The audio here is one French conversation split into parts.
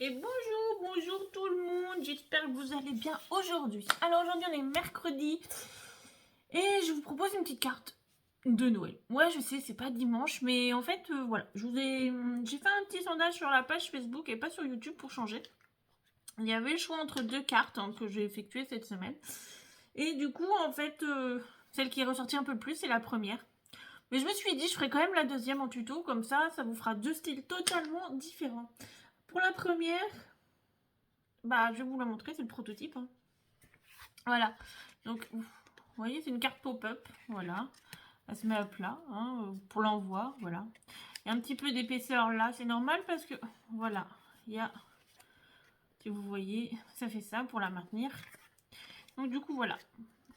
Et bonjour tout le monde, j'espère que vous allez bien aujourd'hui. Alors aujourd'hui on est mercredi et je vous propose une petite carte de Noël. Ouais, je sais, c'est pas dimanche, mais en fait voilà, j'ai fait un petit sondage sur la page Facebook et pas sur YouTube pour changer. Il y avait le choix entre deux cartes que j'ai effectuées cette semaine. Et du coup en fait celle qui est ressortie un peu plus c'est la première. Mais je me suis dit je ferai quand même la deuxième en tuto, comme ça vous fera deux styles totalement différents. Pour la première, bah, je vais vous la montrer, c'est le prototype. Hein. Voilà. Donc, vous voyez, c'est une carte pop-up. Voilà. Elle se met à plat pour l'envoi. Voilà. Il y a un petit peu d'épaisseur là. C'est normal parce que, voilà, il y a, si vous voyez, ça fait ça pour la maintenir. Donc, du coup, voilà.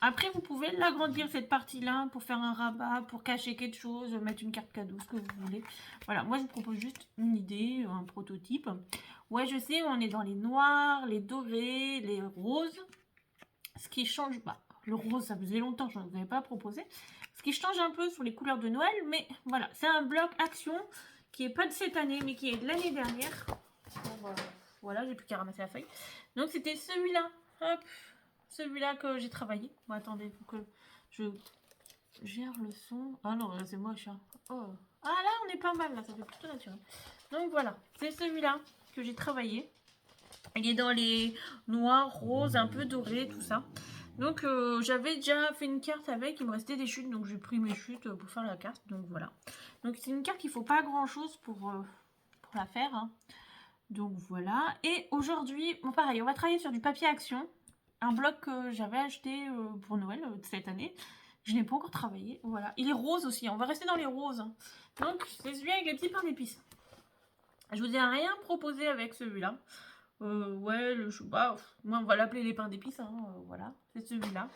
Après, vous pouvez l'agrandir cette partie-là pour faire un rabat, pour cacher quelque chose, mettre une carte cadeau, ce que vous voulez. Voilà, moi je vous propose juste une idée, un prototype. Ouais, je sais, on est dans les noirs, les dorés, les roses. Ce qui change, bah, le rose, ça faisait longtemps que je ne vous avais pas proposé. Ce qui change un peu sur les couleurs de Noël, mais voilà, c'est un bloc action qui est pas de cette année, mais qui est de l'année dernière. Bon, bah, voilà, j'ai plus qu'à ramasser la feuille. Donc c'était celui-là, hop, celui-là que j'ai travaillé. Bon, attendez, il faut que je gère le son. Ah non, là c'est moche. Hein. Oh. Ah là, on est pas mal, là, ça fait plutôt naturel. Donc voilà, c'est celui-là que j'ai travaillé. Il est dans les noirs, roses, un peu dorés, tout ça. Donc j'avais déjà fait une carte avec, il me restait des chutes, donc j'ai pris mes chutes pour faire la carte. Donc voilà. Donc c'est une carte qu'il ne faut pas grand-chose pour la faire. Hein. Donc voilà. Et aujourd'hui, bon pareil, on va travailler sur du papier action. Un bloc que j'avais acheté pour Noël cette année. Je n'ai pas encore travaillé. Voilà. Il est rose aussi, on va rester dans les roses. Hein. Donc c'est celui avec les petits pains d'épices. Je vous ai rien proposé avec celui-là. Ouais, le chouba, moi on va l'appeler les pains d'épices, hein, voilà, c'est celui-là.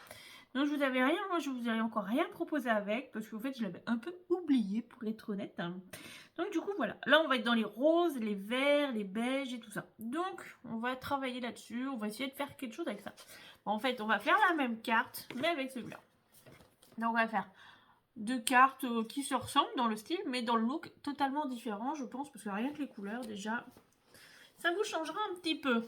Donc je vous ai encore rien proposé avec, parce qu'en fait je l'avais un peu oublié pour être honnête. Hein. Donc du coup voilà, là on va être dans les roses, les verts, les beiges et tout ça. Donc on va travailler là-dessus, on va essayer de faire quelque chose avec ça. Bon, en fait on va faire la même carte, mais avec celui-là. Donc on va faire deux cartes qui se ressemblent dans le style, mais dans le look totalement différent je pense, parce que rien que les couleurs déjà, ça vous changera un petit peu.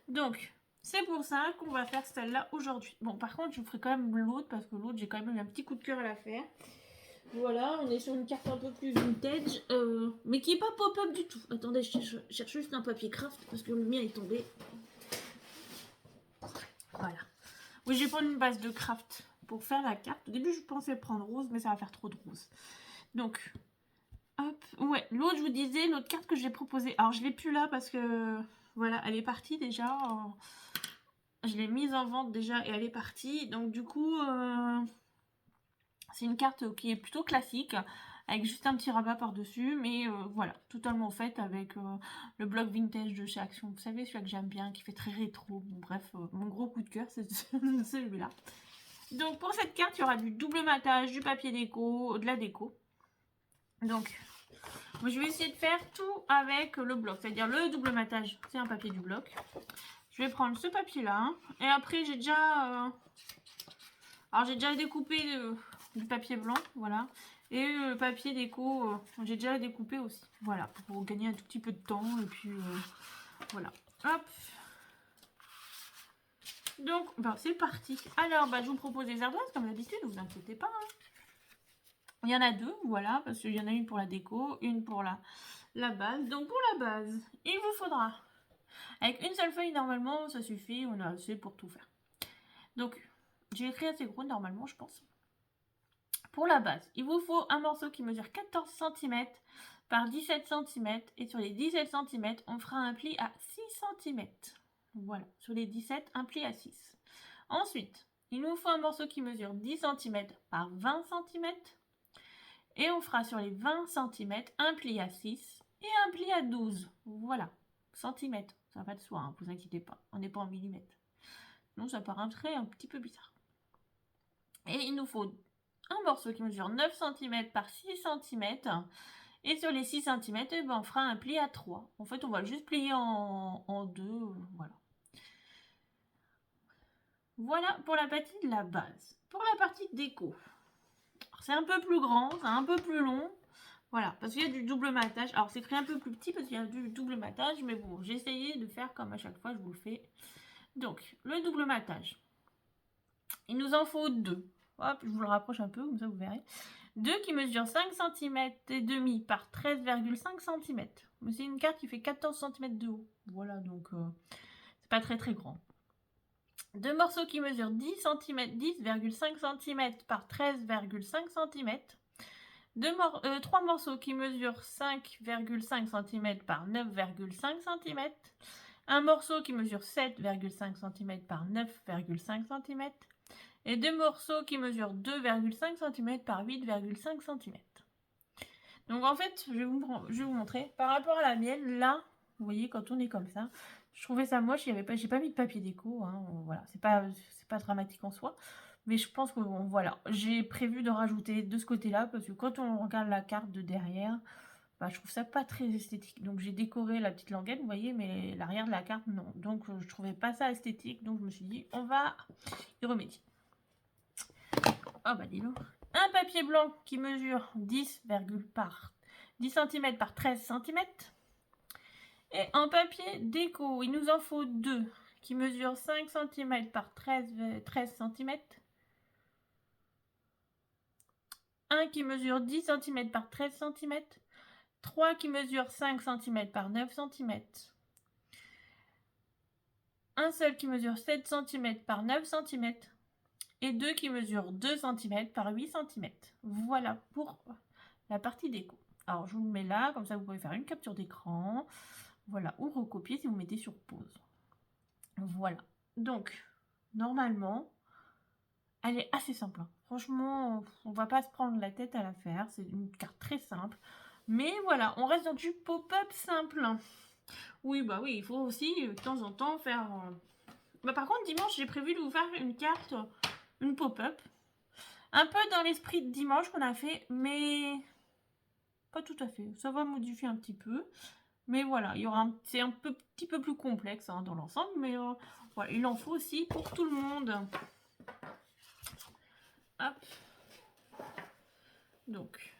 Donc, c'est pour ça qu'on va faire celle-là aujourd'hui. Bon, par contre, je vous ferai quand même l'autre, parce que l'autre, j'ai quand même eu un petit coup de cœur à la faire. Voilà, on est sur une carte un peu plus vintage, mais qui n'est pas pop-up du tout. Attendez, je cherche juste un papier craft, parce que le mien est tombé. Voilà. Oui, j'ai pris une base de craft pour faire la carte. Au début, je pensais prendre rose, mais ça va faire trop de rose. Donc, hop. Ouais, l'autre, je vous disais, l'autre carte que j'ai proposée. Alors, je l'ai plus là, parce que, voilà, elle est partie déjà. Je l'ai mise en vente déjà et elle est partie. Donc du coup, c'est une carte qui est plutôt classique, avec juste un petit rabat par-dessus. Mais voilà, totalement faite avec le bloc vintage de chez Action. Vous savez, celui que j'aime bien, qui fait très rétro. Bon, bref, mon gros coup de cœur, c'est celui-là. Donc pour cette carte, il y aura du double matage, du papier déco, de la déco. Donc, moi, je vais essayer de faire tout avec le bloc. C'est-à-dire le double matage, c'est un papier du bloc. Je vais prendre ce papier-là. Et après, j'ai déjà... alors, j'ai déjà découpé du papier blanc, voilà. Et le papier déco, j'ai déjà découpé aussi. Voilà, pour gagner un tout petit peu de temps. Et puis, voilà. Hop. Donc, ben, c'est parti. Alors, bah, je vous propose des ardoises, comme d'habitude, ne vous inquiétez pas. Hein. Il y en a deux, voilà, parce qu'il y en a une pour la déco, une pour la base. Donc, pour la base, il vous faudra... Avec une seule feuille, normalement, ça suffit. On a assez pour tout faire. Donc, j'ai écrit assez gros, normalement, je pense. Pour la base, il vous faut un morceau qui mesure 14 cm par 17 cm. Et sur les 17 cm, on fera un pli à 6 cm. Voilà, sur les 17, un pli à 6. Ensuite, il nous faut un morceau qui mesure 10 cm par 20 cm. Et on fera sur les 20 cm un pli à 6 et un pli à 12. Voilà, centimètres. Ça va pas de soi, hein, vous inquiétez pas. On n'est pas en millimètres. Non, ça paraîtrait un petit peu bizarre. Et il nous faut un morceau qui mesure 9 cm par 6 cm. Et sur les 6 cm, eh ben, on fera un pli à 3. En fait, on va juste plier en deux. Voilà. Voilà pour la partie de la base. Pour la partie déco, c'est un peu plus grand, c'est un peu plus long. Voilà, parce qu'il y a du double matage. Alors, c'est écrit un peu plus petit parce qu'il y a du double matage. Mais bon, j'ai essayé de faire comme à chaque fois, je vous le fais. Donc, le double matage. Il nous en faut 2. Hop, je vous le rapproche un peu, comme ça vous verrez. 2 qui mesurent 5 cm et demi par 13,5 cm. Mais c'est une carte qui fait 14 cm de haut. Voilà, donc c'est pas très très grand. 2 morceaux qui mesurent 10 cm, 10,5 cm par 13,5 cm. 3 morceaux qui mesurent 5,5 cm par 9,5 cm. Un morceau qui mesure 7,5 cm par 9,5 cm. Et 2 morceaux qui mesurent 2,5 cm par 8,5 cm. Donc en fait, je vais vous montrer. Par rapport à la mienne, là, vous voyez, quand on est comme ça, je trouvais ça moche. J'ai pas mis de papier déco. Hein, voilà, c'est pas dramatique en soi. Mais je pense que voilà, j'ai prévu de rajouter de ce côté-là parce que quand on regarde la carte de derrière, bah, je trouve ça pas très esthétique. Donc j'ai décoré la petite languette, vous voyez, mais l'arrière de la carte, non. Donc je trouvais pas ça esthétique. Donc je me suis dit, on va y remédier. Oh bah dis donc. Un papier blanc qui mesure 10 cm par 13 cm. Et un papier déco, il nous en faut 2 qui mesurent 5 cm par 13 cm. Un qui mesure 10 cm par 13 cm. 3 qui mesurent 5 cm par 9 cm. Un seul qui mesure 7 cm par 9 cm. Et 2 qui mesurent 2 cm par 8 cm. Voilà pour la partie déco. Alors je vous le mets là, comme ça vous pouvez faire une capture d'écran. Voilà, ou recopier si vous mettez sur pause. Voilà. Donc, normalement, elle est assez simple. Hein. Franchement, on va pas se prendre la tête à la faire. C'est une carte très simple. Mais voilà, on reste dans du pop-up simple. Oui, bah oui, il faut aussi de temps en temps faire... Bah, par contre, dimanche, j'ai prévu de vous faire une carte, une pop-up. Un peu dans l'esprit de dimanche qu'on a fait, mais pas tout à fait. Ça va modifier un petit peu. Mais voilà, c'est un petit peu plus complexe hein, dans l'ensemble, mais voilà, il en faut aussi pour tout le monde. Hop. Donc,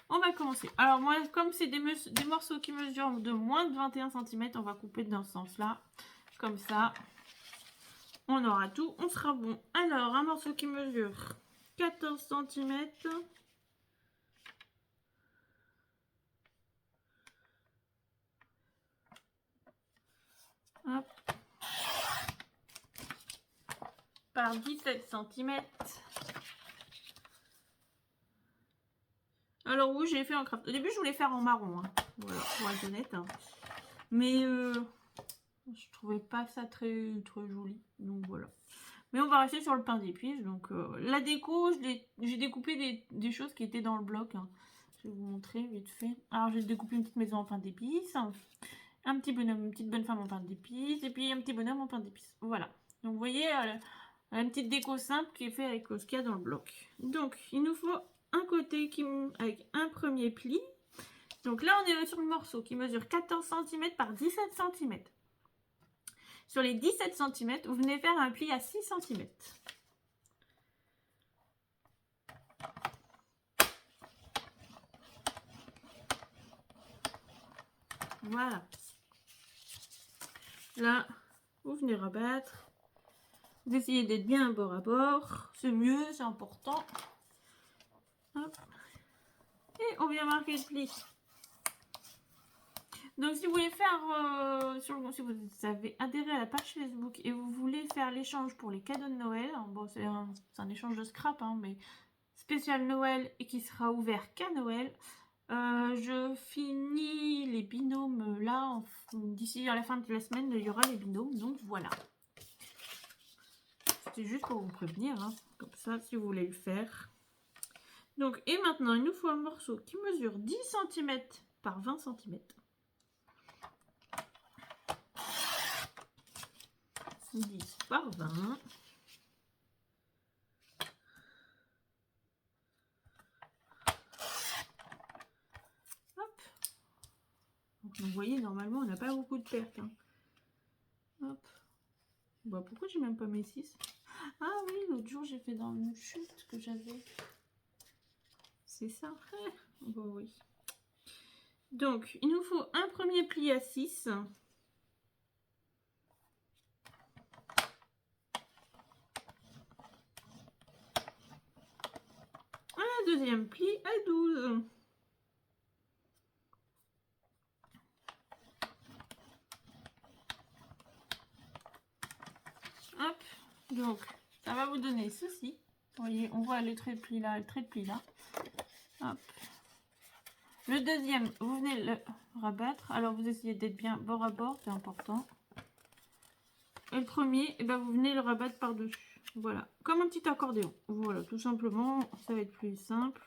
on va commencer. Alors moi, comme c'est des morceaux qui mesurent de moins de 21 cm, on va couper dans ce sens-là. Comme ça, on aura tout, on sera bon. Alors, un morceau qui mesure 14 cm. Hop. Par 17 cm. Alors oui, j'ai fait en craft. Au début, je voulais faire en marron. Hein. Voilà, pour être honnête. Hein. Mais je trouvais pas ça très joli. Donc voilà. Mais on va rester sur le pain d'épices. Donc la déco, j'ai découpé des choses qui étaient dans le bloc. Hein. Je vais vous montrer vite fait. Alors j'ai découpé une petite maison en pain d'épices. Un petit bonhomme, une petite bonne femme en pain d'épices. Et puis un petit bonhomme en pain d'épices. Voilà. Donc vous voyez, une petite déco simple qui est faite avec ce qu'il y a dans le bloc. Donc il nous faut un côté avec un premier pli. Donc là on est sur le morceau qui mesure 14 cm par 17 cm. Sur les 17 cm, vous venez faire un pli à 6 cm. Voilà. Là, vous venez rabattre. Vous essayez d'être bien bord à bord. C'est mieux, c'est important. Hop. Et on vient marquer le pli. Donc si vous voulez faire, si vous avez adhéré à la page Facebook et vous voulez faire l'échange pour les cadeaux de Noël, bon c'est un échange de scrap, hein, mais spécial Noël et qui sera ouvert qu'à Noël, je finis les binômes là, d'ici à la fin de la semaine, il y aura les binômes, donc voilà. C'était juste pour vous prévenir, hein, comme ça si vous voulez le faire. Donc, et maintenant, il nous faut un morceau qui mesure 10 cm par 20 cm. 10 par 20. Hop. Donc, vous voyez, normalement, on n'a pas beaucoup de pertes. Hein. Hop. Bah, pourquoi j'ai même pas mes 6? Ah oui, l'autre jour j'ai fait dans une chute que j'avais. C'est ça. Bon, oui. Donc, il nous faut un premier pli à 6. Un deuxième pli à 12. Hop, donc ça va vous donner ceci. Vous voyez, on voit le trait de pli là, le trait de pli là. Hop. Le deuxième, vous venez le rabattre. Alors vous essayez d'être bien bord à bord, c'est important. Et le premier, et ben, vous venez le rabattre par-dessus. Voilà, comme un petit accordéon. Voilà, tout simplement, ça va être plus simple.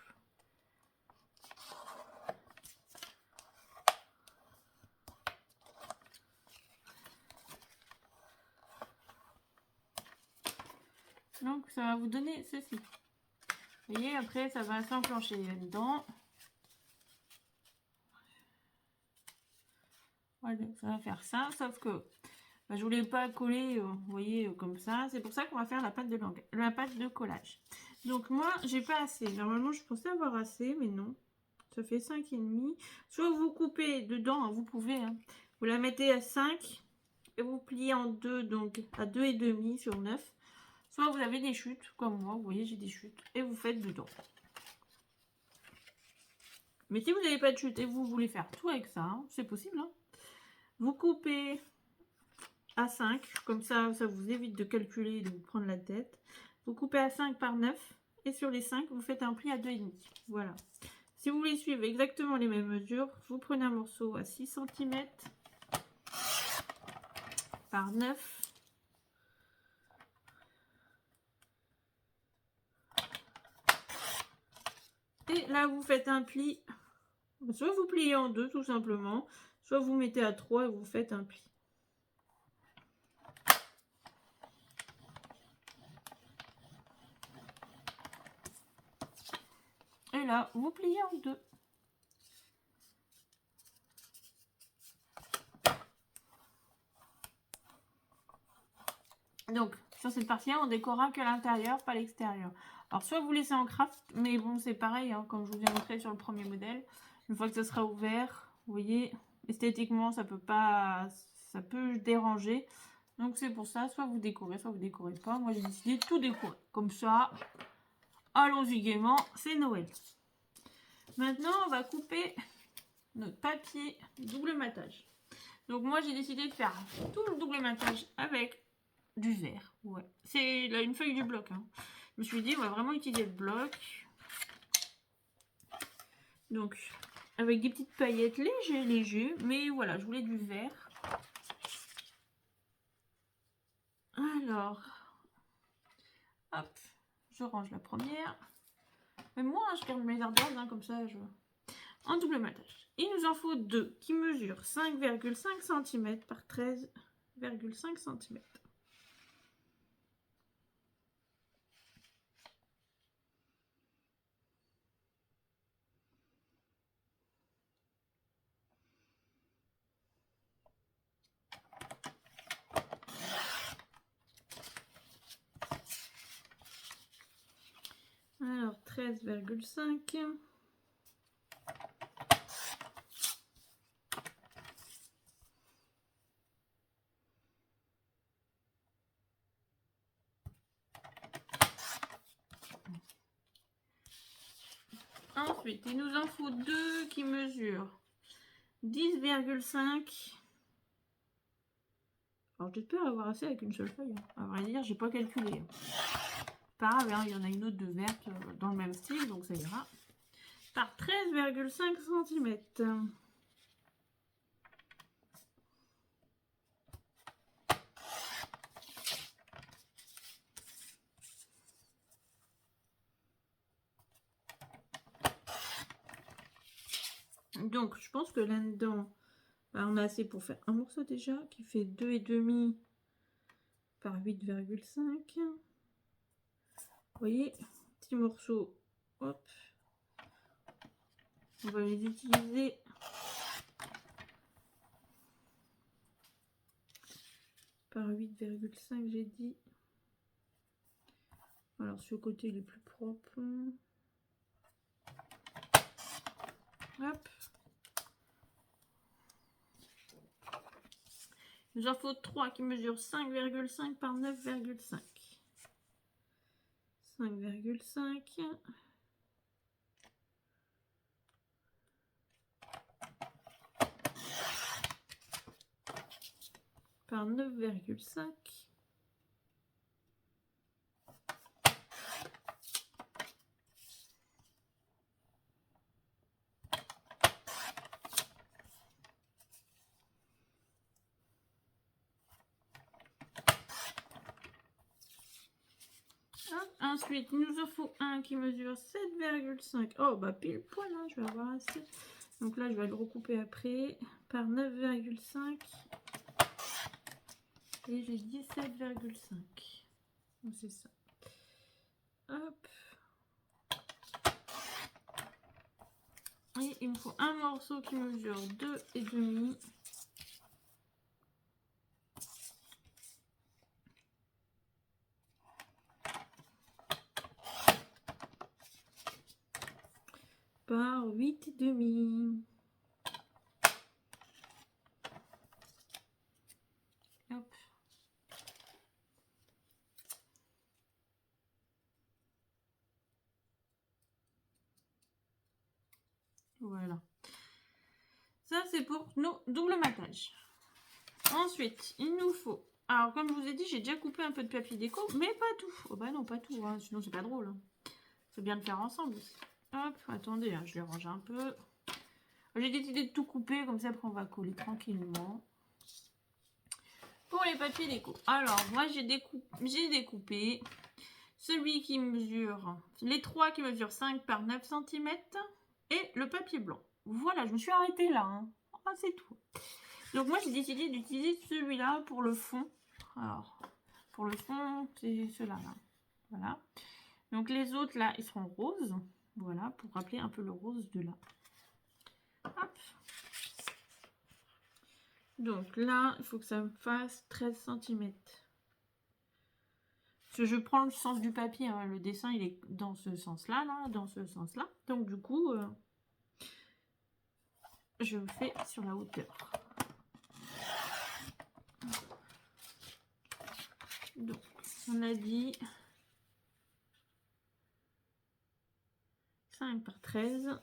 Donc ça va vous donner ceci. Vous voyez, après ça va s'enclencher là-dedans. Voilà, ça va faire ça, sauf que bah, je voulais pas coller, vous voyez, comme ça. C'est pour ça qu'on va faire la pâte de langue, la pâte de collage. Donc moi, j'ai pas assez. Normalement, je pensais avoir assez, mais non. Ça fait 5,5. Soit vous coupez dedans, hein, vous pouvez. Hein. Vous la mettez à 5 et vous pliez en deux, donc à 2,5 sur 9. Soit vous avez des chutes, comme moi, vous voyez, j'ai des chutes, et vous faites dedans. Mais si vous n'avez pas de chute et vous voulez faire tout avec ça, hein, c'est possible. Hein. Vous coupez à 5, comme ça vous évite de calculer et de vous prendre la tête. Vous coupez à 5 par 9, et sur les 5, vous faites un pli à 2,5. Voilà. Si vous voulez suivre exactement les mêmes mesures, vous prenez un morceau à 6 cm par 9. Et là, vous faites un pli. Soit vous pliez en deux, tout simplement. Soit vous mettez à 3 et vous faites un pli. Et là, vous pliez en deux. Donc, sur cette partie-là, on décorera que l'intérieur, pas l'extérieur. Alors, soit vous laissez en craft, mais bon, c'est pareil, hein, comme je vous ai montré sur le premier modèle. Une fois que ça sera ouvert, vous voyez, esthétiquement, ça peut déranger. Donc, c'est pour ça, soit vous décorez pas. Moi, j'ai décidé de tout décorer. Comme ça, allons-y gaiement, c'est Noël. Maintenant, on va couper notre papier double matage. Donc, moi, j'ai décidé de faire tout le double matage avec du verre, ouais. C'est là une feuille du bloc. Hein. Je me suis dit, on va vraiment utiliser le bloc. Donc, avec des petites paillettes léger, mais voilà, je voulais du verre. Alors, hop, je range la première. Mais moi, je garde mes ardoises, hein, comme ça, en double matage. Il nous en faut deux qui mesurent 5,5 cm par 13,5 cm. Alors, 13,5. Ensuite, il nous en faut deux qui mesurent 10,5. Alors, j'espère avoir assez avec une seule feuille. À vrai dire, j'ai pas calculé. Pas grave, hein, il y en a une autre de verte dans le même style, donc ça ira. Par 13,5 cm. Donc, je pense que là-dedans, bah, on a assez pour faire un morceau déjà, qui fait 2,5 par 8,5. Vous voyez, petit morceau, hop. On va les utiliser par 8,5, j'ai dit. Alors, ce côté, il est plus propre. Hop. Il nous en faut 3 qui mesurent 5,5 par 9,5. 5,5. Par 9,5. Ensuite, il nous en faut un qui mesure 7,5. Oh, bah pile poil, hein, je vais avoir assez. Donc là, je vais le recouper après par 9,5. Et j'ai dit 7,5. Donc c'est ça. Hop. Et il me faut un morceau qui mesure 2,5. Par 8,5. Hop. Voilà. Ça, c'est pour nos doubles maquages. Ensuite, il nous faut... Alors, comme je vous ai dit, j'ai déjà coupé un peu de papier déco, mais pas tout. Oh bah non, pas tout, hein, sinon c'est pas drôle. Hein. C'est bien de faire ensemble aussi. Hop, attendez, hein, je les range un peu. J'ai décidé de tout couper, comme ça après on va coller tranquillement. Pour les papiers déco. Alors, moi j'ai découpé celui qui mesure, les 3 qui mesurent 5 par 9 cm et le papier blanc. Voilà, je me suis arrêtée là. Hein. Ah, c'est tout. Donc moi j'ai décidé d'utiliser celui-là pour le fond. Alors, pour le fond, c'est ceux-là. Là. Voilà. Donc les autres là, ils seront roses. Voilà, pour rappeler un peu le rose de là. Hop. Donc là, il faut que ça me fasse 13 cm. Parce que je prends le sens du papier, hein. Le dessin il est dans ce sens-là, là, dans ce sens-là. Donc du coup, je le fais sur la hauteur. Donc, on a dit 5 par 13.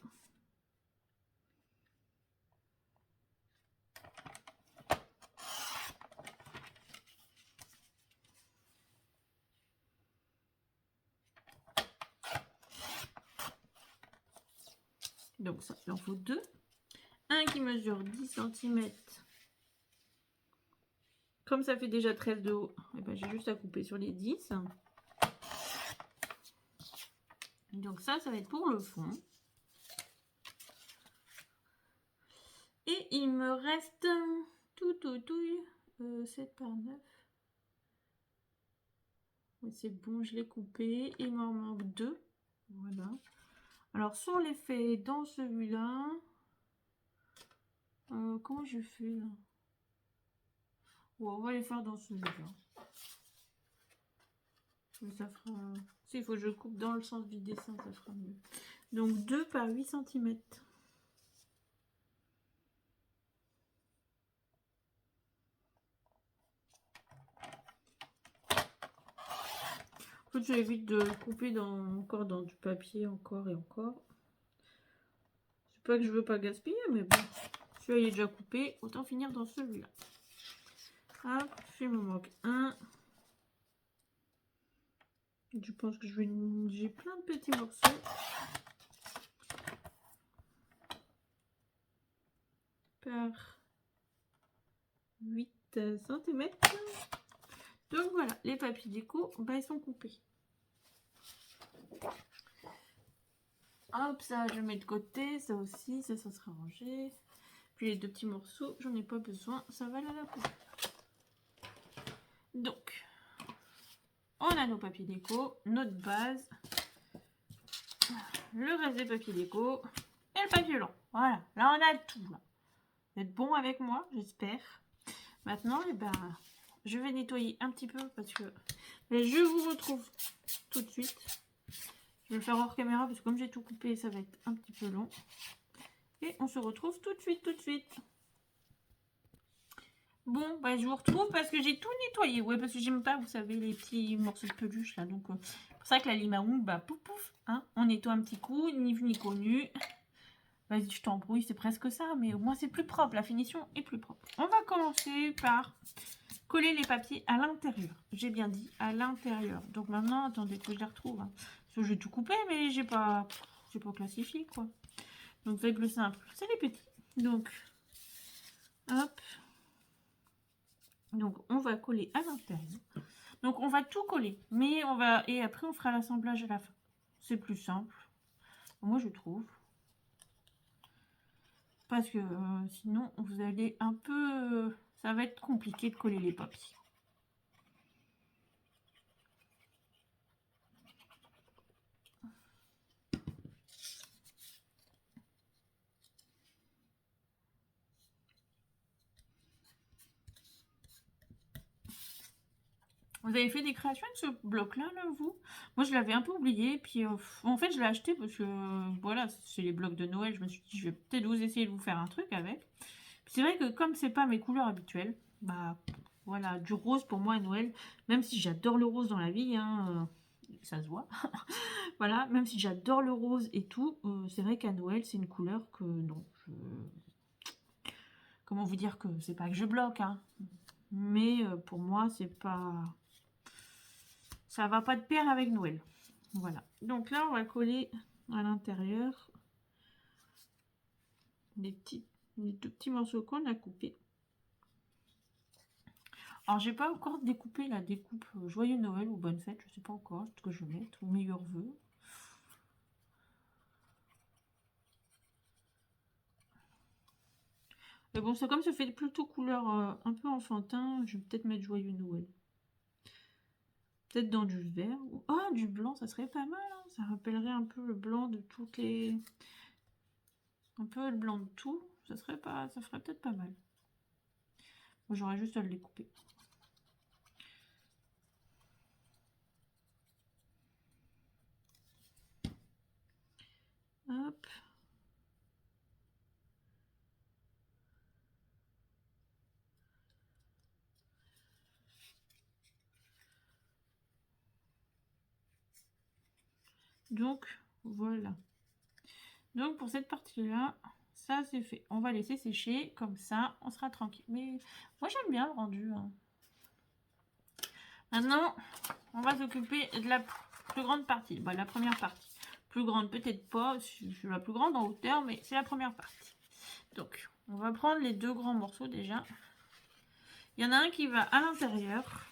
Donc ça, il en faut 2. Un qui mesure 10 cm. Comme ça fait déjà 13 de haut, eh ben, j'ai juste à couper sur les 10. Donc ça va être pour le fond. Et il me reste 7 par 9. Oui, c'est bon, je l'ai coupé. Il m'en manque 2. Voilà. Alors, soit on les fait dans celui-là. Comment je fais là? Ouais, on va les faire dans celui-là. Mais ça fera... Si, il faut que je coupe dans le sens du dessin, ça fera mieux. Donc 2 par 8 cm. En fait, j'évite de couper encore dans du papier, encore et encore. C'est pas que je veux pas gaspiller, mais bon. Celui-là, il est déjà coupé. Autant finir dans celui-là. Hop, il me manque un. Je pense que j'ai plein de petits morceaux. Par 8 cm. Donc voilà, les papiers déco, bah, ils sont coupés. Hop, ça je mets de côté, ça aussi, ça sera rangé. Puis les 2 petits morceaux, j'en ai pas besoin, ça va à la poubelle. Donc, on a nos papiers déco, notre base, le reste des papiers déco et le papier blanc. Voilà, là on a tout. Là. Vous êtes bon avec moi, j'espère. Maintenant, eh ben, je vais nettoyer un petit peu parce que je vous retrouve tout de suite. Je vais le faire hors caméra parce que comme j'ai tout coupé, ça va être un petit peu long. Et on se retrouve tout de suite, Bon, bah, je vous retrouve parce que j'ai tout nettoyé. Ouais, parce que j'aime pas, vous savez, les petits morceaux de peluche là. Donc, c'est pour ça que la Limaoum, bah, pouf, pouf, hein, on nettoie un petit coup, ni vu ni connu. Vas-y, je t'embrouille, c'est presque ça, mais au moins c'est plus propre, la finition est plus propre. On va commencer par coller les papiers à l'intérieur. J'ai bien dit à l'intérieur. Donc maintenant, attendez que je les retrouve. Hein. Parce que j'ai tout coupé, mais j'ai pas classifié, quoi. Donc faites le simple, c'est les petits. Donc, hop. Donc on va coller à l'intérieur. Donc on va tout coller, mais on va... Et après on fera l'assemblage à la fin. C'est plus simple. Moi je trouve. Parce que sinon, vous allez un peu... ça va être compliqué de coller les papiers. Vous avez fait des créations de ce bloc-là, là, vous? Moi, je l'avais un peu oublié. Puis, en fait, je l'ai acheté parce que, voilà, c'est les blocs de Noël. Je me suis dit, je vais peut-être vous essayer de vous faire un truc avec. C'est vrai que comme c'est pas mes couleurs habituelles, bah, voilà, du rose pour moi à Noël, même si j'adore le rose dans la vie, hein, ça se voit. Voilà, même si j'adore le rose et tout, c'est vrai qu'à Noël, c'est une couleur que, non, comment vous dire que c'est pas que je bloque, hein. Mais pour moi, c'est pas... ça va pas de pair avec Noël. Voilà. Donc là, on va coller à l'intérieur les deux petits morceaux qu'on a coupés. Alors, j'ai pas encore découpé la découpe Joyeux Noël ou Bonne Fête, je sais pas encore ce que je vais mettre, ou meilleurs vœux. Mais bon, ça comme ça fait plutôt couleur un peu enfantin, je vais peut-être mettre Joyeux Noël. Peut-être dans du vert. Ah, du blanc, ça serait pas mal. Hein. Ça rappellerait un peu le blanc de toutes les... un peu le blanc de tout. Ça serait pas... ça ferait peut-être pas mal. Moi, j'aurais juste à le découper. Hop. Donc, voilà. Donc, pour cette partie-là, ça c'est fait. On va laisser sécher, comme ça, on sera tranquille. Mais moi, j'aime bien le rendu. Hein. Maintenant, on va s'occuper de la plus grande partie. Bah, la première partie. Plus grande, peut-être pas. Je suis la plus grande en hauteur, mais c'est la première partie. Donc, on va prendre les deux grands morceaux déjà. Il y en a un qui va à l'intérieur.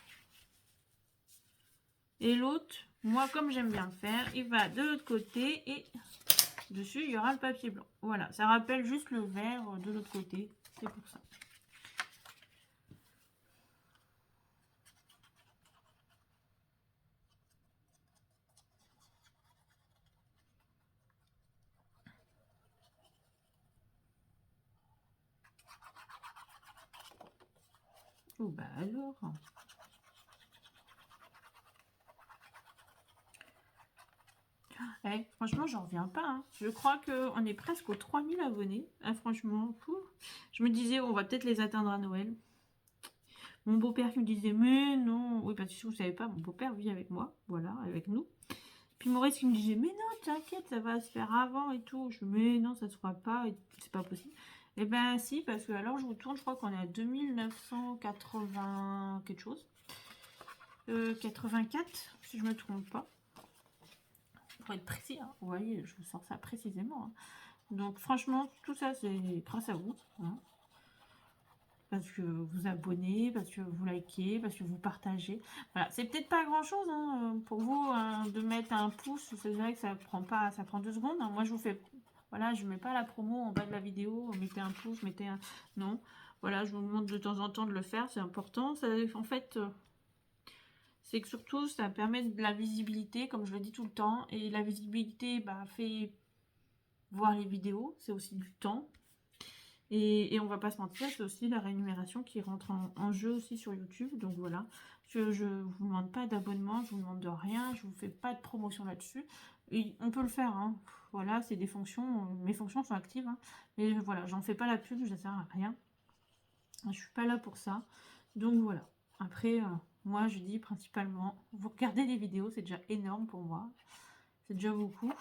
Et l'autre, moi, comme j'aime bien le faire, il va de l'autre côté et... dessus, il y aura le papier blanc. Voilà, ça rappelle juste le vert de l'autre côté. C'est pour ça. Oh bah alors. Eh, franchement, j'en reviens pas. Hein. Je crois qu'on est presque aux 3000 abonnés. Ah, franchement, fou. Je me disais, on va peut-être les atteindre à Noël. Mon beau-père qui me disait, mais non. Oui, parce que si vous ne savez pas, mon beau-père vit avec moi. Voilà, avec nous. Puis Maurice qui me disait, mais non, t'inquiète, ça va se faire avant et tout. Je me mais non, ça se fera pas. C'est pas possible. Eh ben si, parce que alors je vous tourne, je crois qu'on est à 2980 quelque chose. 84, si je me trompe pas. Pour être précis, hein. Vous voyez, je vous sors ça précisément. Hein. Donc franchement, tout ça, c'est grâce à vous. Hein. Parce que vous abonnez, parce que vous likez, parce que vous partagez. Voilà, c'est peut-être pas grand-chose hein, pour vous hein, de mettre un pouce. C'est vrai que ça prend pas, ça prend 2 secondes. Hein. Moi, je vous fais... Voilà, je mets pas la promo en bas de la vidéo. Mettez un pouce, mettez un... Non. Voilà, je vous demande de temps en temps de le faire. C'est important. Ça, en fait... c'est que surtout, ça permet de la visibilité, comme je le dis tout le temps. Et la visibilité bah, fait voir les vidéos. C'est aussi du temps. Et on va pas se mentir, c'est aussi la rémunération qui rentre en jeu aussi sur YouTube. Donc voilà, je vous demande pas d'abonnement, je vous demande de rien, je vous fais pas de promotion là-dessus. Et on peut le faire, hein. Voilà, c'est des fonctions, mes fonctions sont actives, hein. Mais voilà, j'en fais pas la pub, ça sert à rien. Je suis pas là pour ça. Donc voilà. Après, moi je dis principalement, vous regardez les vidéos, c'est déjà énorme pour moi. C'est déjà beaucoup.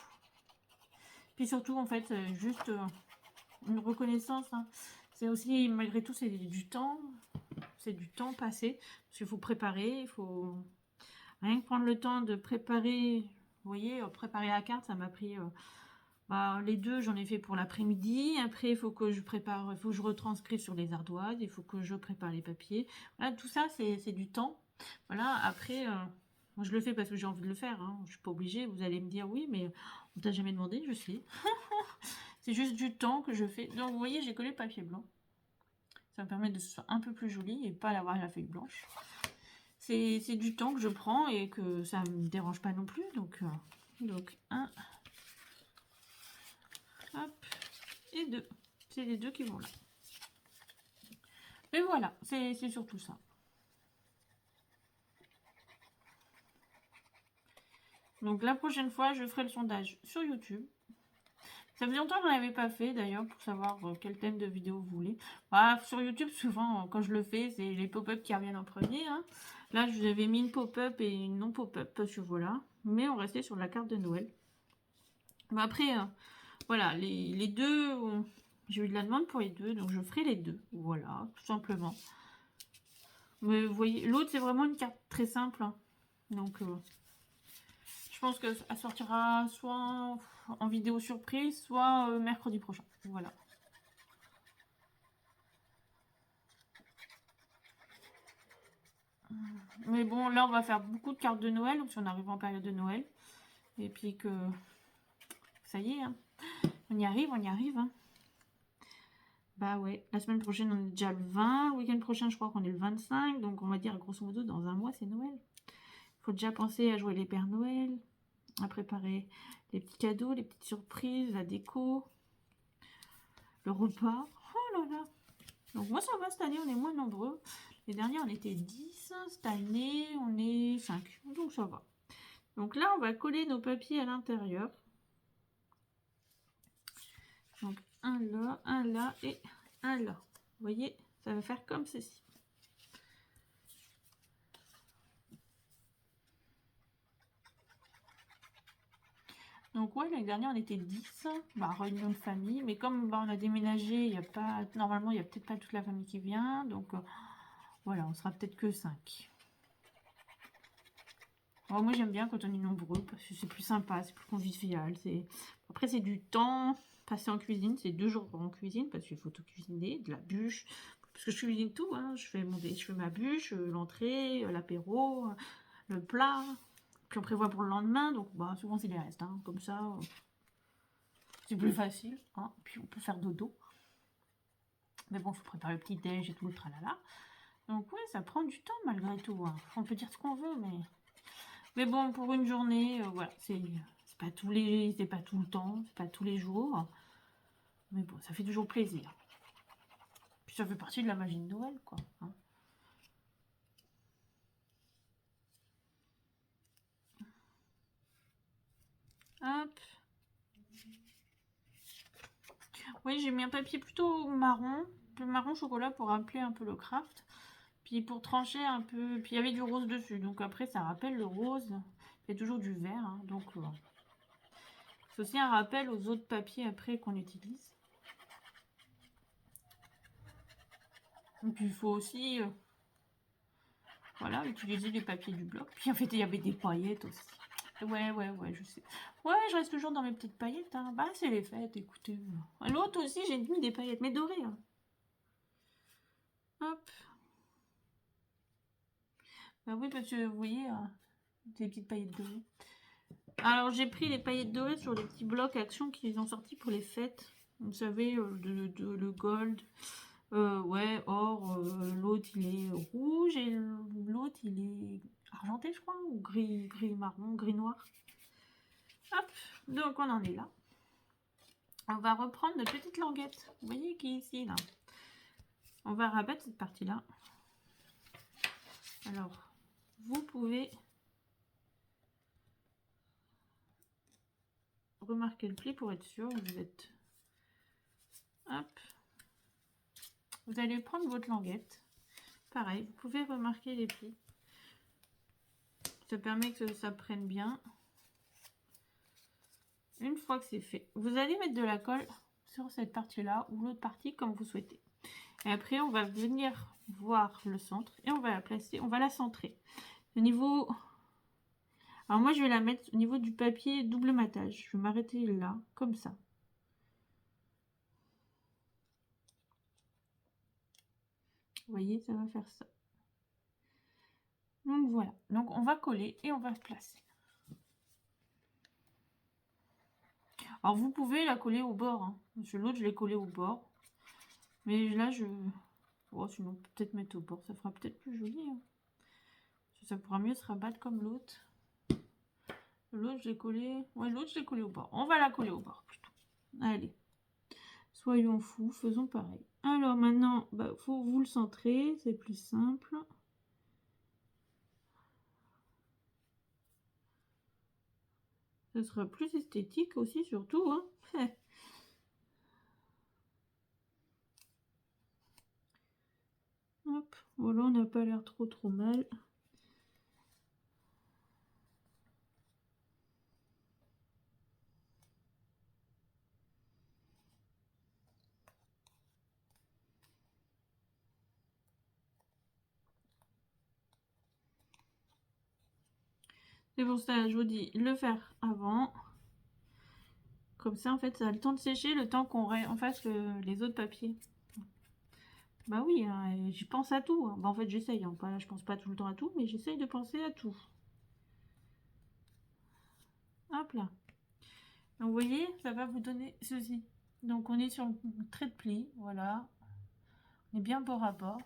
Puis surtout, en fait, juste une reconnaissance, hein. C'est aussi, malgré tout, c'est du temps. C'est du temps passé. Parce qu'il faut préparer, il faut rien que prendre le temps de préparer. Vous voyez, préparer la carte, ça m'a pris... les deux, j'en ai fait pour l'après-midi. Après, il faut que je prépare, il faut que je retranscrive sur les ardoises. Il faut que je prépare les papiers. Voilà, tout ça, c'est du temps. Voilà, après... moi, je le fais parce que j'ai envie de le faire, hein. Je suis pas obligée. Vous allez me dire, oui, mais on t'a jamais demandé, je sais. C'est juste du temps que je fais. Donc, vous voyez, j'ai collé le papier blanc. Ça me permet de ce soit un peu plus joli et pas l'avoir la feuille blanche. C'est du temps que je prends et que ça me dérange pas non plus. Donc un, hop, et deux. C'est les deux qui vont là. Et voilà, c'est surtout ça. Donc la prochaine fois, je ferai le sondage sur YouTube. Ça faisait longtemps que je n'en avais pas fait d'ailleurs pour savoir quel thème de vidéo vous voulez. Sur YouTube, souvent, quand je le fais, c'est les pop-up qui reviennent en premier, hein. Là, je vous avais mis une pop-up et une non pop-up parce que voilà. Mais on restait sur la carte de Noël. Après, voilà, les deux, j'ai eu de la demande pour les deux, donc je ferai les deux. Voilà, tout simplement. Mais vous voyez, l'autre, c'est vraiment une carte très simple, hein. Donc... je pense qu'elle sortira soit en vidéo surprise, soit mercredi prochain. Voilà. Mais bon, là, on va faire beaucoup de cartes de Noël, donc si on arrive en période de Noël. Et puis que... ça y est, hein. On y arrive, hein. Bah ouais, la semaine prochaine, on est déjà le 20. Le week-end prochain, je crois qu'on est le 25. Donc, on va dire, grosso modo, dans un mois, c'est Noël. Il faut déjà penser à jouer les Pères Noël, à préparer les petits cadeaux, les petites surprises, la déco, le repas. Oh là là. Donc moi ça va, cette année on est moins nombreux. Les derniers on était 10, cette année on est 5. Donc ça va. Donc là on va coller nos papiers à l'intérieur. Donc un là et un là. Vous voyez, ça va faire comme ceci. Donc ouais, l'année dernière on était 10, réunion de famille, mais comme on a déménagé, il y a pas, normalement il n'y a peut-être pas toute la famille qui vient, donc voilà, on sera peut-être que 5. Alors, moi j'aime bien quand on est nombreux, parce que c'est plus sympa, c'est plus convivial, après c'est du temps passé en cuisine, c'est 2 jours en cuisine, parce qu'il faut tout cuisiner, de la bûche, parce que je cuisine tout, hein. Je fais ma bûche, l'entrée, l'apéro, le plat. Puis on prévoit pour le lendemain, donc souvent c'est les restes, hein. Comme ça, c'est plus facile, hein. Puis on peut faire dodo. Mais bon, il faut préparer le petit déj et tout le tralala. Donc ouais, ça prend du temps malgré tout, hein. On peut dire ce qu'on veut, mais bon, pour une journée, voilà, c'est pas tout le temps, c'est pas tous les jours. Mais bon, ça fait toujours plaisir. Puis ça fait partie de la magie de Noël, quoi, hein. Hop. Oui, j'ai mis un papier plutôt marron chocolat pour rappeler un peu le craft. Puis pour trancher un peu, puis il y avait du rose dessus. Donc après, ça rappelle le rose. Il y a toujours du vert, hein, donc c'est aussi un rappel aux autres papiers après qu'on utilise. Et puis il faut aussi, voilà, utiliser les papiers du bloc. Puis en fait, il y avait des paillettes aussi. Ouais, je sais. Ouais, je reste toujours dans mes petites paillettes, hein. Bah, c'est les fêtes, écoutez. L'autre aussi, j'ai mis des paillettes, mais dorées, hein. Hop. Bah oui, parce que vous voyez, des petites paillettes dorées. Alors, j'ai pris les paillettes dorées sur les petits blocs Action qu'ils ont sortis pour les fêtes. Vous savez, le gold, ouais, or, l'autre il est rouge et l'autre il est argenté, je crois, ou gris marron, gris noir. Hop, donc on en est là. On va reprendre notre petite languette. Vous voyez qui est ici, là. On va rabattre cette partie-là. Alors, vous pouvez remarquer le pli pour être sûr. Vous êtes... Hop. Vous allez prendre votre languette. Pareil, vous pouvez remarquer les plis. Ça permet que ça prenne bien. Une fois que c'est fait, vous allez mettre de la colle sur cette partie-là ou l'autre partie comme vous souhaitez. Et après, on va venir voir le centre et on va la placer, on va la centrer. Au niveau... Alors moi, je vais la mettre au niveau du papier double matage. Je vais m'arrêter là, comme ça. Vous voyez, ça va faire ça. Donc voilà. Donc on va coller et on va placer. Alors vous pouvez la coller au bord. Hein. L'autre, je l'ai collé au bord. Mais là, oh, sinon, peut-être mettre au bord. Ça fera peut-être plus joli. Hein. Ça pourra mieux se rabattre comme l'autre. L'autre, je l'ai collé... Ouais, l'autre, je l'ai collé au bord. On va la coller au bord, plutôt. Allez. Soyons fous, faisons pareil. Alors maintenant, bah, faut vous le centrer, c'est plus simple. Ce sera plus esthétique aussi, surtout. Hein. Hop, voilà, on n'a pas l'air trop mal. C'est pour ça, je vous dis, le faire avant. Comme ça, en fait, ça a le temps de sécher, le temps qu'on fasse les autres papiers. Bah oui, hein, j'y pense à tout. Hein. Bah, en fait, j'essaye. Hein. Je pense pas tout le temps à tout, mais j'essaye de penser à tout. Hop là. Donc, vous voyez, ça va vous donner ceci. Donc, on est sur le trait de pli. Voilà. On est bien bord à bord.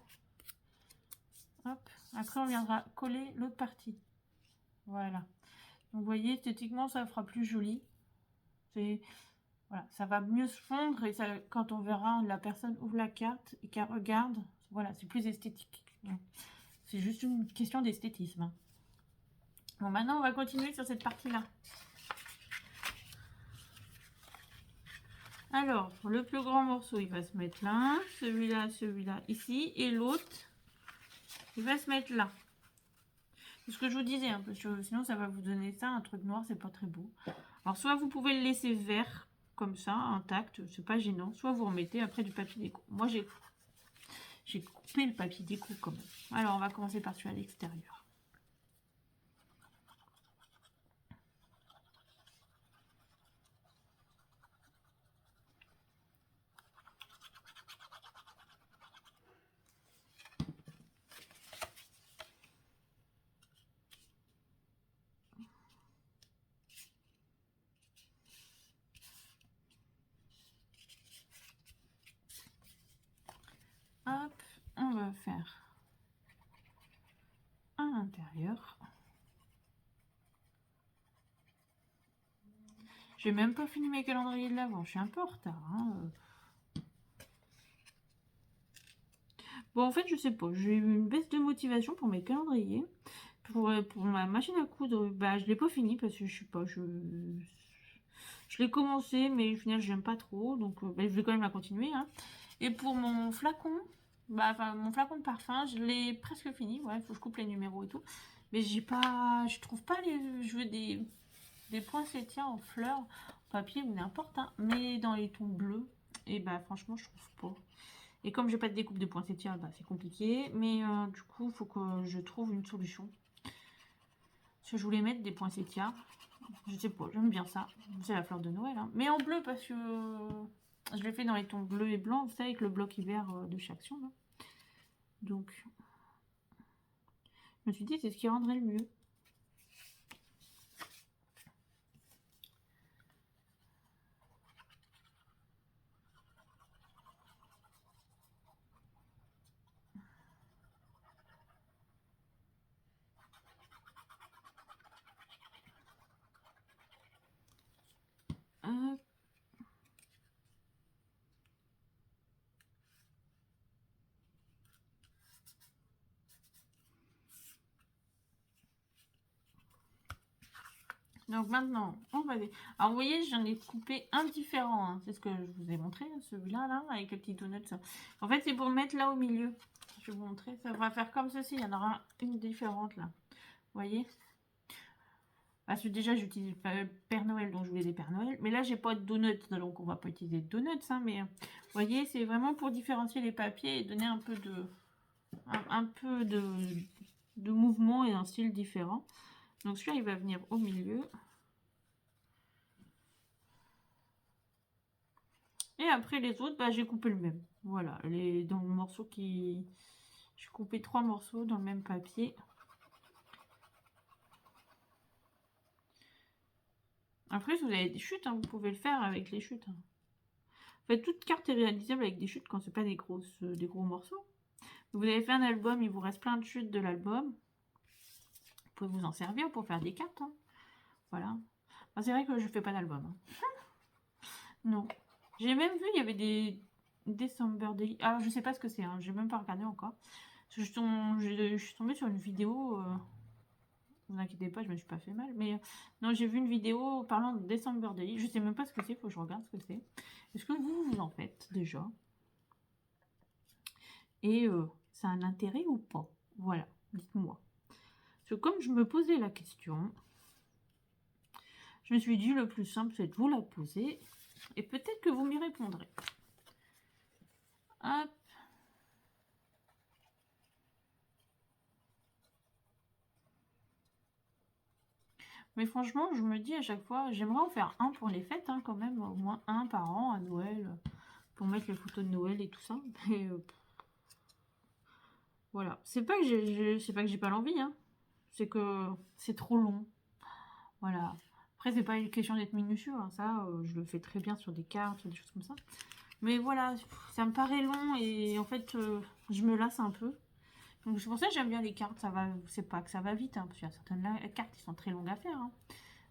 Hop. Après, on viendra coller l'autre partie. Voilà. Donc, vous voyez, esthétiquement, ça fera plus joli. Voilà, ça va mieux se fondre et ça, quand on verra la personne ouvre la carte et qu'elle regarde, voilà, c'est plus esthétique. C'est juste une question d'esthétisme. Hein. Bon, maintenant, on va continuer sur cette partie-là. Alors, le plus grand morceau, il va se mettre là. Celui-là, ici. Et l'autre, il va se mettre là. C'est ce que je vous disais, hein, parce que sinon, ça va vous donner ça, un truc noir, c'est pas très beau. Alors, soit vous pouvez le laisser vert, comme ça, intact, c'est pas gênant. Soit vous remettez après du papier déco. Moi, j'ai coupé le papier déco quand même. Alors, on va commencer par celui à l'extérieur. Hop, on va faire à l'intérieur. J'ai même pas fini mes calendriers de l'avant, je suis un peu en retard. Hein. Bon, en fait, je sais pas, j'ai eu une baisse de motivation pour mes calendriers. Pour ma machine à coudre, bah, je l'ai pas fini parce que je sais pas, je l'ai commencé, mais au final, j'aime pas trop, donc bah, je vais quand même la continuer. Hein. Et pour mon flacon, mon flacon de parfum, je l'ai presque fini. Ouais, il faut que je coupe les numéros et tout. Mais je trouve pas je veux des poinsettias en fleurs, en papier ou n'importe, hein, mais dans les tons bleus, et bah franchement, je trouve pas. Et comme j'ai pas de découpe de poinsettias, bah, c'est compliqué. Mais du coup, il faut que je trouve une solution. Parce que je voulais mettre des poinsettias. Je sais pas, j'aime bien ça. C'est la fleur de Noël. Hein. Mais en bleu, parce que je l'ai fait dans les tons bleus et blancs, vous savez, avec le bloc hiver de chez Action. Là. Donc, je me suis dit, c'est ce qui rendrait le mieux. Hop. Donc maintenant, on va... Alors vous voyez, j'en ai coupé un différent. Hein. C'est ce que je vous ai montré, celui-là, là, avec le petit donut. Ça. En fait, c'est pour le mettre là au milieu. Je vais vous montrer. Ça va faire comme ceci. Il y en aura une différente là. Vous voyez? Parce que déjà, j'utilise Père Noël, donc je voulais des Père Noël. Mais là, j'ai pas de donuts, donc on va pas utiliser de donuts. Hein, mais vous voyez, c'est vraiment pour différencier les papiers et donner un peu de mouvement et un style différent. Donc celui-là, il va venir au milieu. Et après les autres, bah, j'ai coupé le même. Voilà, dans le morceau qui... J'ai coupé 3 morceaux dans le même papier. Après, si vous avez des chutes, hein, vous pouvez le faire avec les chutes. Hein. En fait, toute carte est réalisable avec des chutes quand c'est pas des gros morceaux. Vous avez fait un album, il vous reste plein de chutes de l'album. Vous pouvez vous en servir pour faire des cartes. Hein. Voilà. Enfin, c'est vrai que je fais pas d'album. Hein. Non. J'ai même vu, il y avait des December Daily. Alors, je sais pas ce que c'est. Hein. J'ai même pas regardé encore. Je suis tombée sur une vidéo. Ne vous inquiétez pas, je me suis pas fait mal. Mais non, j'ai vu une vidéo parlant de December Daily. Je sais même pas ce que c'est. Faut que je regarde ce que c'est. Est-ce que vous en faites déjà? Et ça a un intérêt ou pas? Voilà, dites-moi. Parce que comme je me posais la question, je me suis dit le plus simple, c'est de vous la poser. Et peut-être que vous m'y répondrez. Hop. Mais franchement, je me dis à chaque fois, j'aimerais en faire un pour les fêtes, hein, quand même, au moins un par an à Noël, pour mettre les photos de Noël et tout ça. Mais voilà, c'est pas que j'ai pas l'envie, hein. C'est que c'est trop long. Voilà. Après, c'est pas une question d'être minutieux, hein. Ça, je le fais très bien sur des cartes, sur des choses comme ça. Mais voilà, ça me paraît long et en fait, je me lasse un peu. Donc c'est pour ça que j'aime bien les cartes. Ça va, c'est pas que ça va vite, hein, parce qu'il y a certaines cartes qui sont très longues à faire. Hein.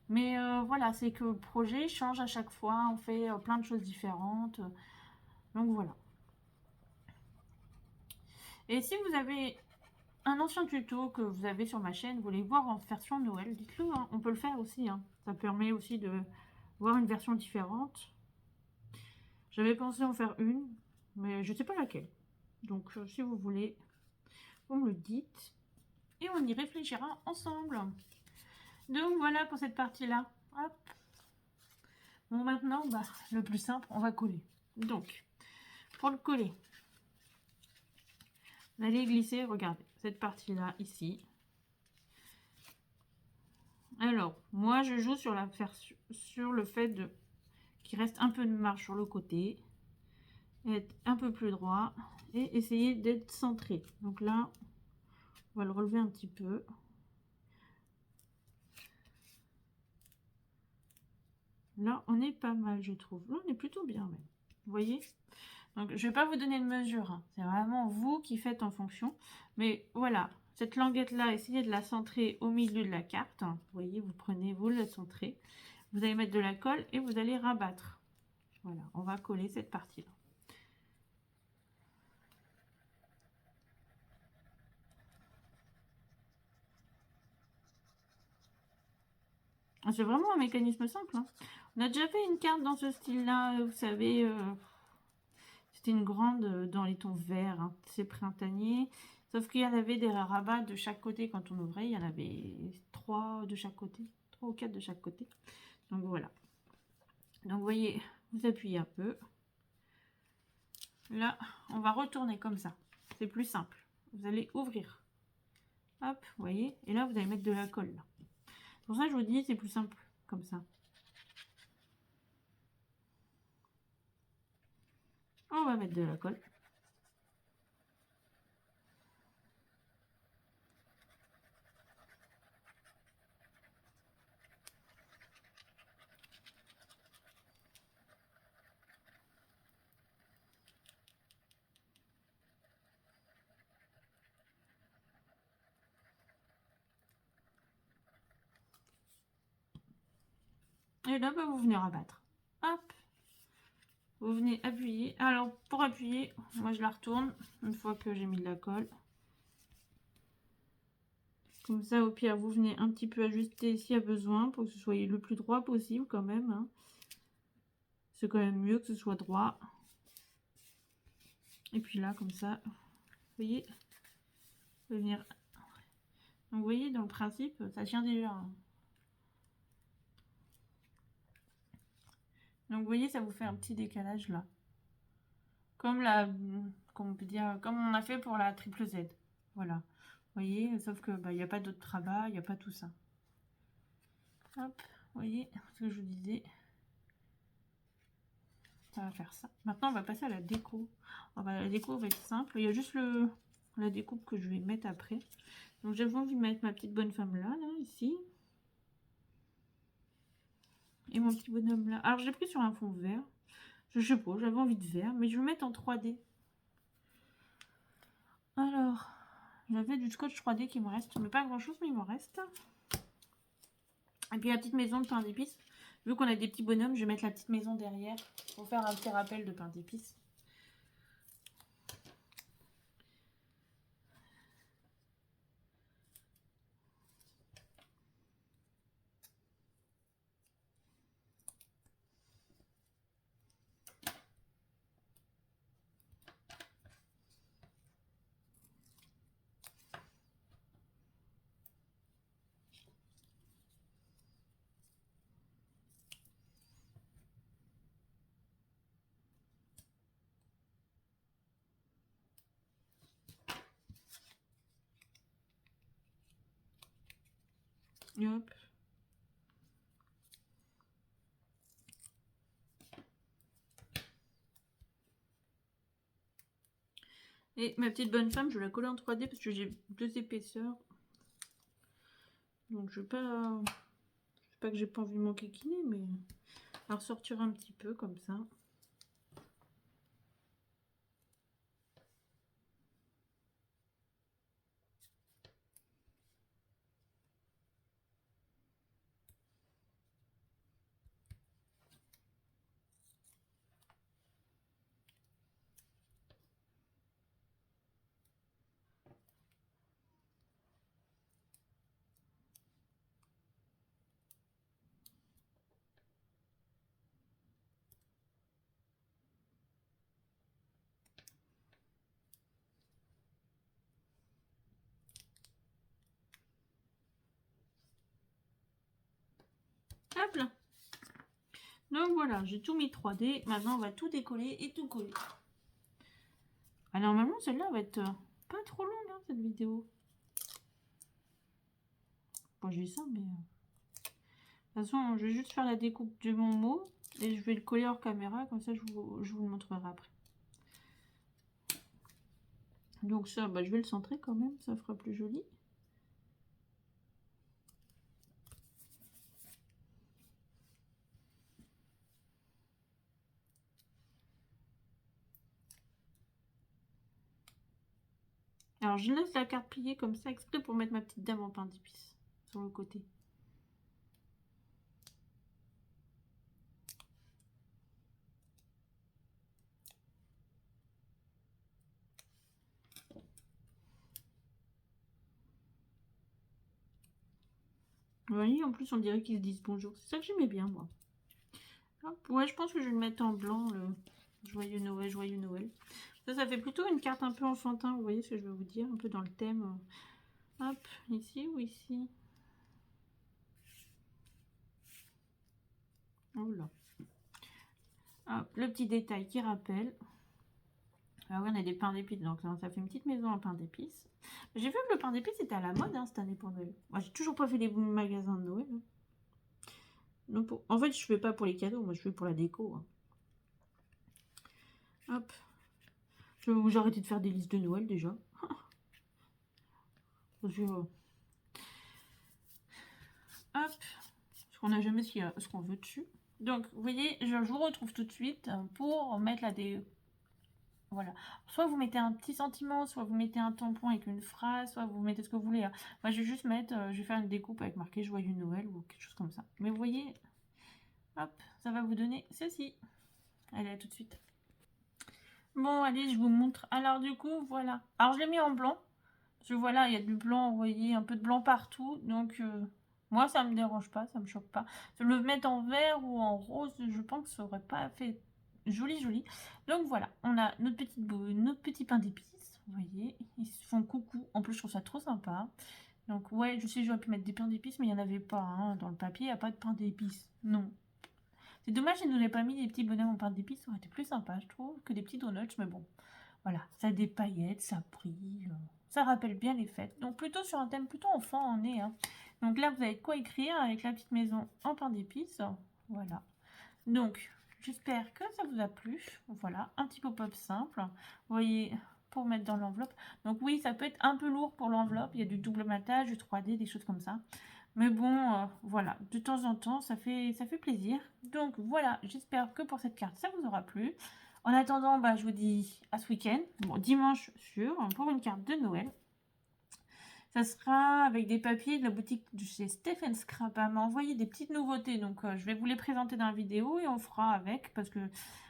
Mais voilà, c'est que le projet change à chaque fois. On fait plein de choses différentes. Donc voilà. Et si vous avez un ancien tuto que vous avez sur ma chaîne, vous voulez voir en version Noël, dites-le. Hein, on peut le faire aussi. Hein. Ça permet aussi de voir une version différente. J'avais pensé en faire une, mais je ne sais pas laquelle. Donc si vous voulez, vous me le dites. Et on y réfléchira ensemble. Donc voilà pour cette partie-là. Hop. Bon, maintenant, bah, le plus simple, on va coller. Donc, pour le coller, vous allez glisser, regardez, cette partie-là, ici. Alors, moi, je joue sur le fait de qu'il reste un peu de marge sur le côté, être un peu plus droit et essayer d'être centré. Donc là, on va le relever un petit peu. Là, on est pas mal, je trouve. Là, on est plutôt bien, même. Vous voyez? Donc, je vais pas vous donner de mesure. Hein. C'est vraiment vous qui faites en fonction. Mais voilà, cette languette-là, essayez de la centrer au milieu de la carte. Vous voyez, vous prenez, vous la centrez. Vous allez mettre de la colle et vous allez rabattre. Voilà, on va coller cette partie-là. C'est vraiment un mécanisme simple. Hein. On a déjà fait une carte dans ce style-là, vous savez, c'était une grande dans les tons verts, hein, c'est printanier. Sauf qu'il y en avait des rabats de chaque côté quand on ouvrait, il y en avait 3 de chaque côté, 3 ou 4 de chaque côté. Donc voilà. Donc vous voyez, vous appuyez un peu. Là, on va retourner comme ça. C'est plus simple. Vous allez ouvrir. Hop, vous voyez. Et là, vous allez mettre de la colle. Là. Pour ça, je vous dis, c'est plus simple comme ça. On va mettre de la colle. Et là, bah, vous venez rabattre. Hop. Vous venez appuyer. Alors, pour appuyer, moi, je la retourne une fois que j'ai mis de la colle. Comme ça, au pire, vous venez un petit peu ajuster s'il y a besoin pour que ce soit le plus droit possible quand même. Hein. C'est quand même mieux que ce soit droit. Et puis là, comme ça, vous voyez, vous venir. Donc, vous voyez, dans le principe, ça tient déjà. Hein. Donc, vous voyez, ça vous fait un petit décalage là. Comme on peut dire, comme on a fait pour la triple Z. Voilà. Vous voyez, sauf que il n'y a pas d'autre travail, il n'y a pas tout ça. Hop, vous voyez ce que je vous disais. Ça va faire ça. Maintenant, on va passer à la déco. La déco va être simple. Il y a juste la découpe que je vais mettre après. Donc, j'avais envie de mettre ma petite bonne femme là, ici. Et mon petit bonhomme là. Alors, j'ai pris sur un fond vert. Je sais pas, j'avais envie de vert, mais je vais le mettre en 3D. Alors, j'avais du scotch 3D qui me reste, mais pas grand chose, mais il m'en reste. Et puis la petite maison de pain d'épices. Vu qu'on a des petits bonhommes, je vais mettre la petite maison derrière pour faire un petit rappel de pain d'épices. Hop. Et ma petite bonne femme, je vais la coller en 3D parce que j'ai 2 épaisseurs. Donc je vais pas... C'est pas que j'ai pas envie de m'enquiquiner, mais à ressortir un petit peu comme ça. Hop là. Donc voilà, j'ai tout mis 3D. Maintenant, on va tout décoller et tout coller. Ah, normalement, celle-là va être pas trop longue, hein, cette vidéo. Bon, j'ai ça, mais... De toute façon, je vais juste faire la découpe de mon mot. Et je vais le coller hors caméra. Comme ça, je vous le montrerai après. Donc ça, je vais le centrer quand même. Ça fera plus joli. Alors, je laisse la carte pliée comme ça, exprès pour mettre ma petite dame en pain d'épices sur le côté. Vous voyez, en plus, on dirait qu'ils se disent bonjour. C'est ça que j'aimais bien, moi. Hop, ouais, je pense que je vais le mettre en blanc, le joyeux Noël, joyeux Noël. Ça fait plutôt une carte un peu enfantin, vous voyez ce que je veux vous dire, un peu dans le thème. Hop, ici ou ici. Voilà. Hop, le petit détail qui rappelle. Ah oui, on a des pains d'épices, donc ça fait une petite maison en pain d'épices. J'ai vu que le pain d'épices était à la mode cette année pour Noël. Moi, j'ai toujours pas fait les magasins de Noël. Hein. Non, en fait, je fais pas pour les cadeaux, moi je fais pour la déco. Hein. Hop. J'ai arrêté de faire des listes de Noël déjà. Parce que, hop. Parce qu'on n'a jamais ce qu'on veut dessus. Donc, vous voyez, je vous retrouve tout de suite pour mettre la déco. Voilà. Soit vous mettez un petit sentiment, soit vous mettez un tampon avec une phrase, soit vous mettez ce que vous voulez. Hein. Moi, je vais juste mettre, je vais faire une découpe avec marqué Joyeux Noël ou quelque chose comme ça. Mais vous voyez, hop, ça va vous donner ceci. Allez, à tout de suite. Bon, allez, je vous montre. Alors, du coup, voilà. Alors, je l'ai mis en blanc. Je vois là, il y a du blanc, vous voyez, un peu de blanc partout. Donc, moi, ça me dérange pas, ça me choque pas. Le mettre en vert ou en rose, je pense que ça aurait pas fait joli, joli. Donc, voilà, on a notre petit pain d'épices. Vous voyez, ils se font coucou. En plus, je trouve ça trop sympa. Donc, ouais, je sais, j'aurais pu mettre des pains d'épices, mais il n'y en avait pas. Hein. Dans le papier, il n'y a pas de pain d'épices. Non. C'est dommage, ils nous aient pas mis des petits bonhommes en pain d'épices. Ça aurait été plus sympa, je trouve, que des petits donuts. Mais bon, voilà, ça a des paillettes, ça brille, ça rappelle bien les fêtes. Donc plutôt sur un thème plutôt enfant on est. Hein. Donc là, vous avez de quoi écrire avec la petite maison en pain d'épices. Voilà. Donc, j'espère que ça vous a plu. Voilà, un petit pop-up simple. Vous voyez, pour mettre dans l'enveloppe. Donc oui, ça peut être un peu lourd pour l'enveloppe. Il y a du double matage, du 3D, des choses comme ça. Mais bon, voilà, de temps en temps, ça fait plaisir. Donc voilà, j'espère que pour cette carte, ça vous aura plu. En attendant, bah, je vous dis à ce week-end, bon, dimanche sûr, pour une carte de Noël. Ça sera avec des papiers de la boutique de chez Stephen Scrap. Elle m'a envoyé des petites nouveautés, donc je vais vous les présenter dans la vidéo et on fera avec, parce que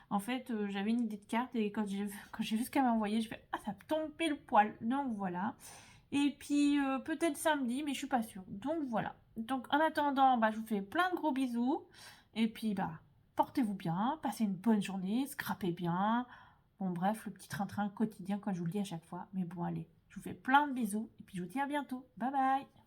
en fait, j'avais une idée de carte et quand j'ai vu ce qu'elle m'a envoyé, je fais « Ah, ça tombe pile poil !» Donc voilà. Et puis peut-être samedi, mais je suis pas sûre. Donc voilà. Donc en attendant, bah, je vous fais plein de gros bisous. Et puis bah, portez-vous bien, passez une bonne journée, scrapez bien. Bon bref, le petit train-train quotidien, comme je vous le dis à chaque fois. Mais bon allez, je vous fais plein de bisous. Et puis je vous dis à bientôt. Bye bye.